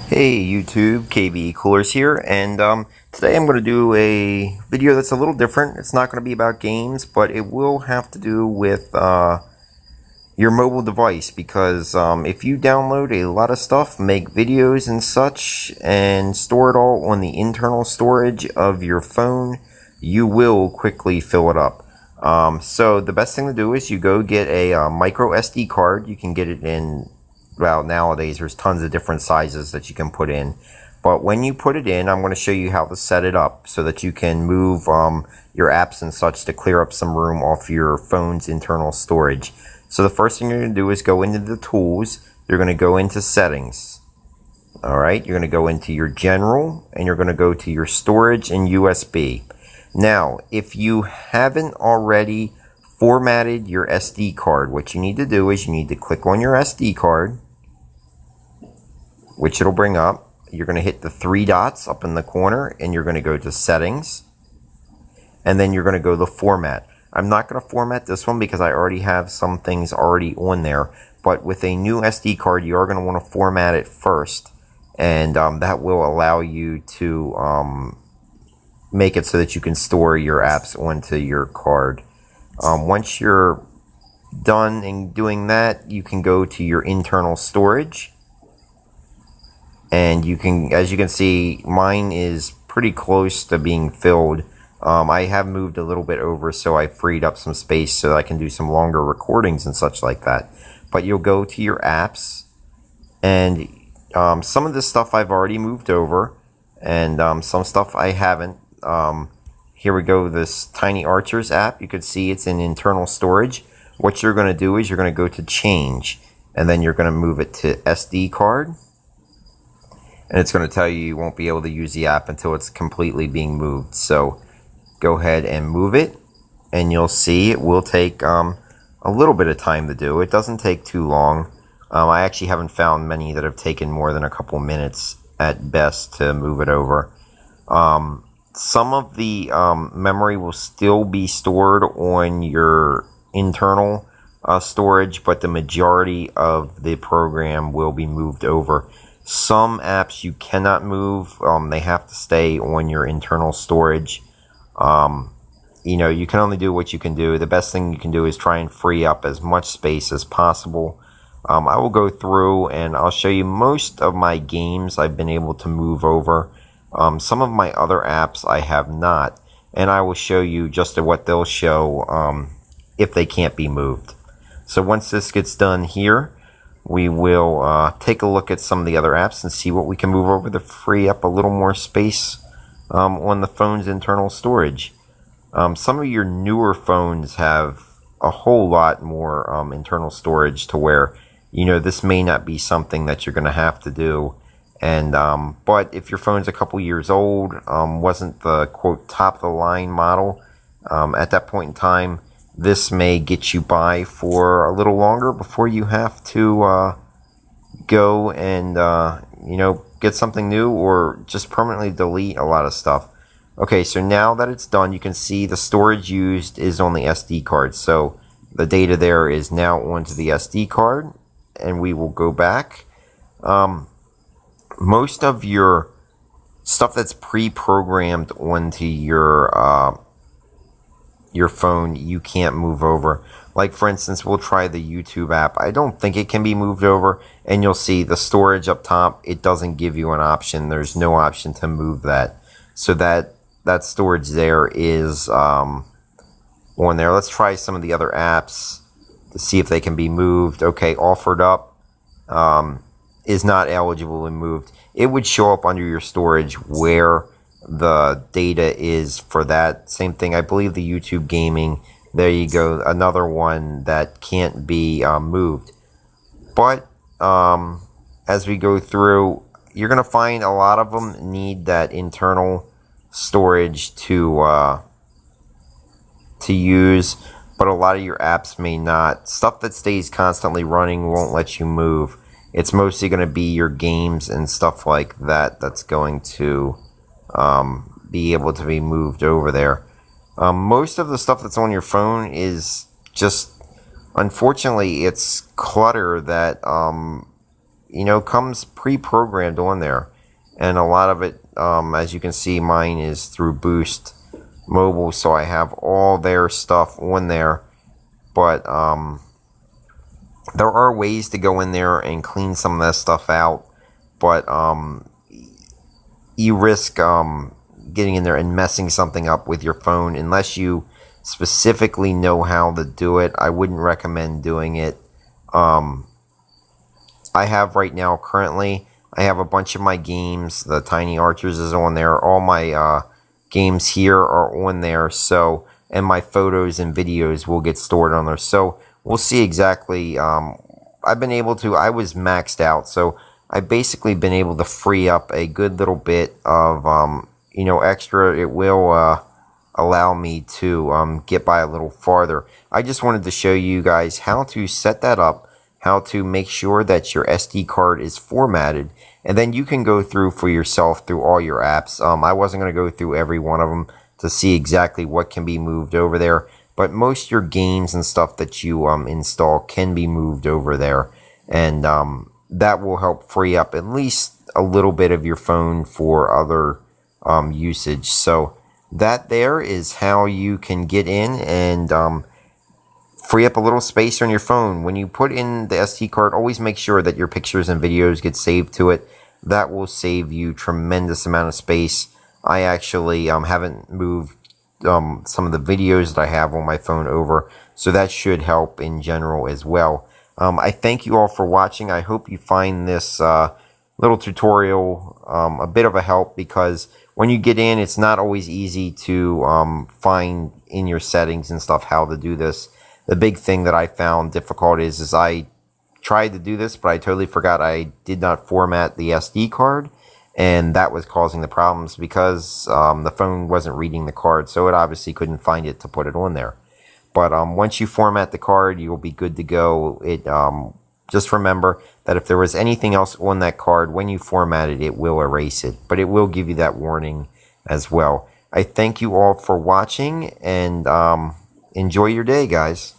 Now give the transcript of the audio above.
Hey YouTube, KB Coolers here, and today I'm going to do a video that's a little different. It's not going to be about games, but it will have to do with your mobile device, because if you download a lot of stuff, make videos and such, and store it all on the internal storage of your phone, you will quickly fill it up. So the best thing to do is you go get a micro SD card. You can get it in, well, nowadays there's tons of different sizes that you can put in. But when you put it in, I'm going to show you how to set it up so that you can move your apps and such to clear up some room off your phone's internal storage. So the first thing you're going to do is go into the tools. You're going to go into settings. Alright, you're going to go into your general, and you're going to go to your storage and USB. Now, if you haven't already formatted your SD card, what you need to do is you need to click on your SD card, which it'll bring up. You're going to hit the three dots up in the corner, and you're going to go to settings, and then you're going to go to format. I'm not going to format this one because I already have some things already on there, but with a new SD card you are going to want to format it first, and that will allow you to make it so that you can store your apps onto your card. Once you're done in doing that, you can go to your internal storage, and you can, as you can see, mine is pretty close to being filled. I have moved a little bit over, so I freed up some space so that I can do some longer recordings and such like that. But you'll go to your apps, and some of this stuff I've already moved over, and some stuff I haven't. Here we go, this Tiny Archers app. You can see it's in internal storage. What you're going to do is you're going to go to change, and then you're going to move it to SD card. And it's going to tell you won't be able to use the app until it's completely being moved. So go ahead and move it, and you'll see it will take a little bit of time to do. It doesn't take too long. I actually haven't found many that have taken more than a couple minutes at best to move it over. Some of the memory will still be stored on your internal storage, but the majority of the program will be moved over. Some apps you cannot move. They have to stay on your internal storage. You can only do what you can do. The best thing you can do is try and free up as much space as possible. I will go through and I'll show you most of my games I've been able to move over. Some of my other apps I have not, and I will show you just what they'll show if they can't be moved. So once this gets done here, we will take a look at some of the other apps and see what we can move over to free up a little more space on the phone's internal storage. Some of your newer phones have a whole lot more internal storage to where, this may not be something that you're going to have to do. And but if your phone's a couple years old, wasn't the quote top of the line model, at that point in time, this may get you by for a little longer before you have to go and get something new or just permanently delete a lot of stuff. Okay, so now that it's done, you can see the storage used is on the SD card. So the data there is now onto the SD card, and we will go back. Most of your stuff that's pre-programmed onto your phone, you can't move over. Like, for instance, we'll try the YouTube app. I don't think it can be moved over, and you'll see the storage up top, it doesn't give you an option. There's no option to move that. So that storage there is on there. Let's try some of the other apps to see if they can be moved. Okay, Offered Up is not eligible and moved. It would show up under your storage where the data is for that. Same thing, I believe the YouTube Gaming. There you go, another one that can't be moved. But as we go through, you're going to find a lot of them need that internal storage to use, but a lot of your apps may not. Stuff that stays constantly running won't let you move. It's mostly going to be your games and stuff like that that's going to be able to be moved over there. Most of the stuff that's on your phone is just, unfortunately, it's clutter that comes pre-programmed on there. And a lot of it, as you can see, mine is through Boost Mobile, so I have all their stuff on there. But there are ways to go in there and clean some of that stuff out, but you risk getting in there and messing something up with your phone. Unless you specifically know how to do it, I wouldn't recommend doing it. I have right now, currently, I have a bunch of my games. The Tiny Archers is on there. All my games here are on there. So, and my photos and videos will get stored on there. So we'll see exactly. I've been able to. I was maxed out, so I've basically been able to free up a good little bit of extra. It will allow me to get by a little farther. I just wanted to show you guys how to set that up, how to make sure that your SD card is formatted, and then you can go through for yourself through all your apps. I wasn't going to go through every one of them to see exactly what can be moved over there, but most of your games and stuff that you install can be moved over there, and that will help free up at least a little bit of your phone for other usage. So that there is how you can get in and free up a little space on your phone. When you put in the SD card, always make sure that your pictures and videos get saved to it. That will save you tremendous amount of space. I actually haven't moved some of the videos that I have on my phone over, so that should help in general as well. I thank you all for watching. I hope you find this little tutorial a bit of a help, because when you get in, it's not always easy to find in your settings and stuff how to do this. The big thing that I found difficult is I tried to do this, but I totally forgot I did not format the SD card, and that was causing the problems because the phone wasn't reading the card, so it obviously couldn't find it to put it on there. But once you format the card, you'll be good to go. Just remember that if there was anything else on that card, when you format it, it will erase it, but it will give you that warning as well. I thank you all for watching, and enjoy your day, guys.